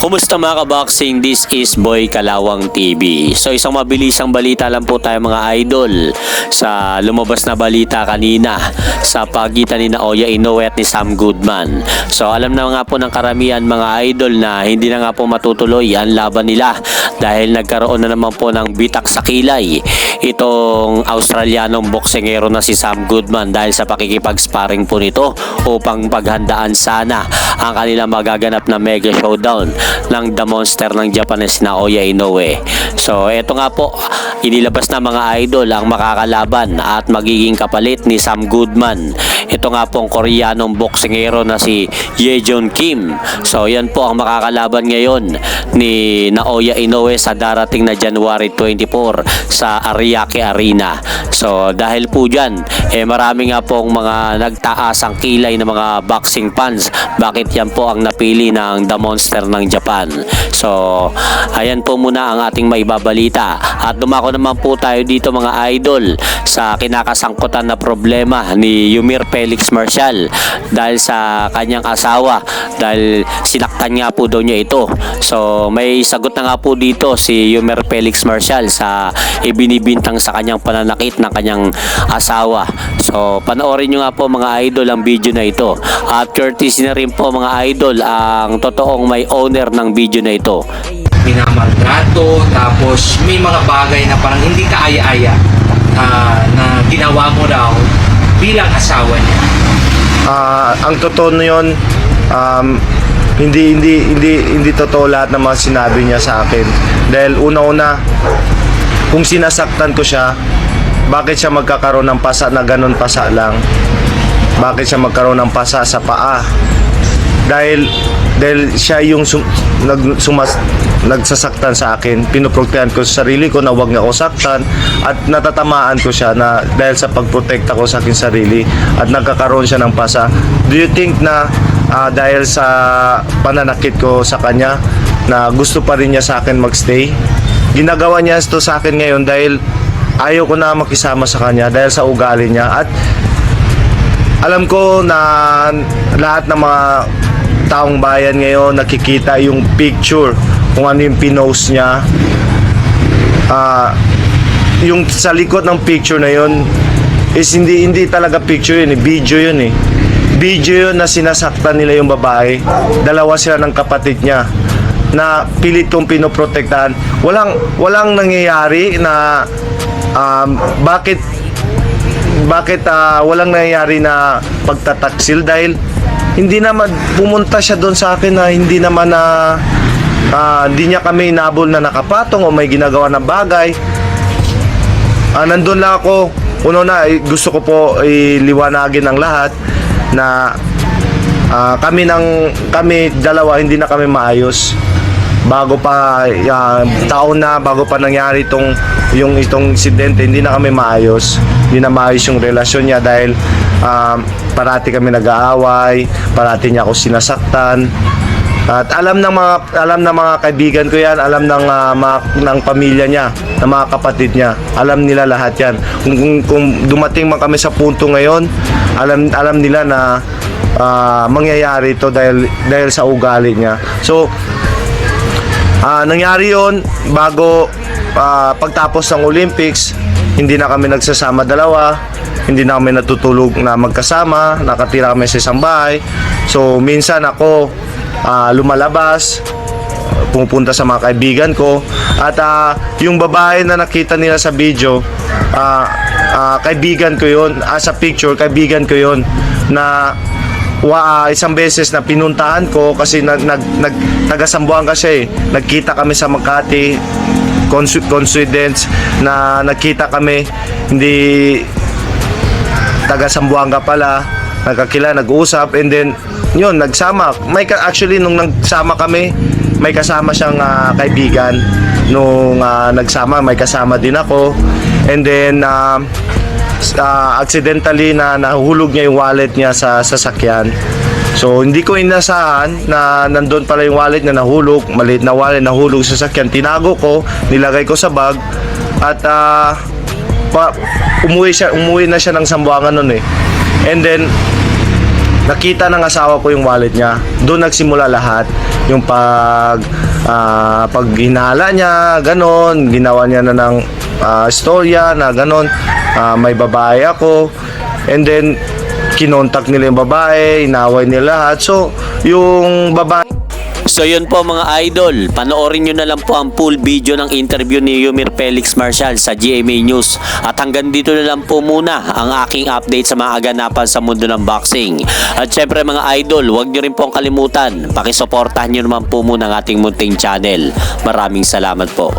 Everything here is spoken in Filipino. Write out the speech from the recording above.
Kumusta mga kaboxing? This is Boy Kalawang TV. So isang mabilisang balita lang po tayo mga idol sa lumabas na balita kanina sa pagitan ni Naoya Inoue at ni Sam Goodman. So alam na nga po ng karamihan mga idol na hindi na nga po matutuloy ang laban nila dahil nagkaroon na naman po ng bitak sa kilay itong Australianong boksingero na si Sam Goodman dahil sa pakikipag-sparring po nito upang paghandaan sana ang kanilang magaganap na mega showdown ng The Monster ng Japanese Naoya Inoue. So eto nga po, inilabas na mga idol ang makakalaban at magiging kapalit ni Sam Goodman. Ito nga po ang Koreanong boksingero na si Yejon Kim. So yan po ang makakalaban ngayon ni Naoya Inoue sa darating na January 24 sa Ariake Arena. So dahil po dyan, marami nga pong mga nagtaas ang kilay ng mga boxing fans. Bakit yan po ang napili ng The Monster ng Japan? So ayan po muna ang ating maibabalita. At dumako naman po tayo dito mga idol sa kinakasangkutan na problema ni Yumir Felix Marcial dahil sa kanyang asawa dahil sinaktan nga po daw niya ito. So may sagot na nga po dito si Yumir Felix Marcial sa ibinibintang sa kanyang pananakit ng kanyang asawa. So panoorin nyo nga po mga idol ang video na ito at courtesy na rin po mga idol ang totoong may owner ng video na ito. Minamaltrato, tapos may mga bagay na parang hindi ka aya-aya na ginawa mo raw bilang asawa niya. Ang totoo yun, hindi totoo lahat ng mga sinabi niya sa akin. Dahil una-una, kung sinasaktan ko siya, bakit siya magkakaroon ng pasa na ganun pasa lang? Bakit siya magkaroon ng pasa sa paa? Dahil siya yung nagsasaktan sa akin, pinoprotektahan ko sa sarili ko na wag niya ako saktan at natatamaan ko siya na dahil sa pagprotekta ko sa akin sarili at nagkakaroon siya ng pasa. Do you think na dahil sa pananakit ko sa kanya na gusto pa rin niya sa akin magstay? Ginagawa niya ito sa akin ngayon dahil ayaw ko na makisama sa kanya dahil sa ugali niya. At alam ko na lahat ng mga taong bayan ngayon nakikita yung picture kung ano yung pinost niya. Yung sa likod ng picture na yun is hindi talaga picture yun, video yun. Video yun na sinasaktan nila yung babae. Dalawa sila ng kapatid niya na pilit kong pinoprotektahan. Walang nangyayari na bakit walang nangyayari na pagtataksil dahil hindi naman pumunta siya doon sa akin na hindi naman na hindi niya kami inabol na nakapatong o may ginagawa na bagay. Nandun lang ako. Gusto ko po iliwanagin ang lahat na kami dalawa hindi na kami maayos. Bago pa taon na bago pa nangyari itong insidente, hindi na kami maayos. Hindi na maayos yung relasyon niya dahil parati kami nag-aaway, parati niya ako sinasaktan. At alam ng mga kaibigan ko yan, alam ng pamilya niya, ng mga kapatid niya. Alam nila lahat yan. Kung dumating man kami sa punto ngayon, alam nila na mangyayari ito dahil sa ugali niya. So nangyari yon bago pagtapos ng Olympics. Hindi na kami nagsasama dalawa, hindi na kami natutulog na magkasama, nakatira kami sa isang bahay. So minsan ako lumalabas, pumupunta sa mga kaibigan ko. At yung babae na nakita nila sa video, kaibigan ko yun. Sa picture, kaibigan ko yun na isang beses na pinuntahan ko kasi taga-Sambuanga kasi nagkita kami sa Makati, coincidence na nagkita kami, hindi taga-Sambuanga pala, nag-uusap, and then yun, nagsama. Actually nung nagsama kami, may kasama siyang kaibigan. Nung nagsama, may kasama din ako, and then accidentally na nahulog niya yung wallet niya sa sasakyan. So hindi ko inasahan na nandun pala yung wallet na nahulog, maliit na wallet nahulog sa sasakyan. Tinago ko, nilagay ko sa bag at umuwi na siya ng Sambuanga noon. And then nakita ng asawa ko yung wallet niya. Doon nagsimula lahat. Yung pag hinala niya, ganon, ginawa niya na ng storya na ganon, may babae ako. And then, kinontak nila yung babae, inaway nila lahat. So, yung babae... So yun po mga idol, panoorin nyo na lang po ang full video ng interview ni Yumir Felix Marcial sa GMA News. At hanggang dito na lang po muna ang aking update sa mga aganapan sa mundo ng boxing. At syempre mga idol, huwag nyo rin pong kalimutan, pakisuportahan nyo naman po muna ang ating munting channel. Maraming salamat po.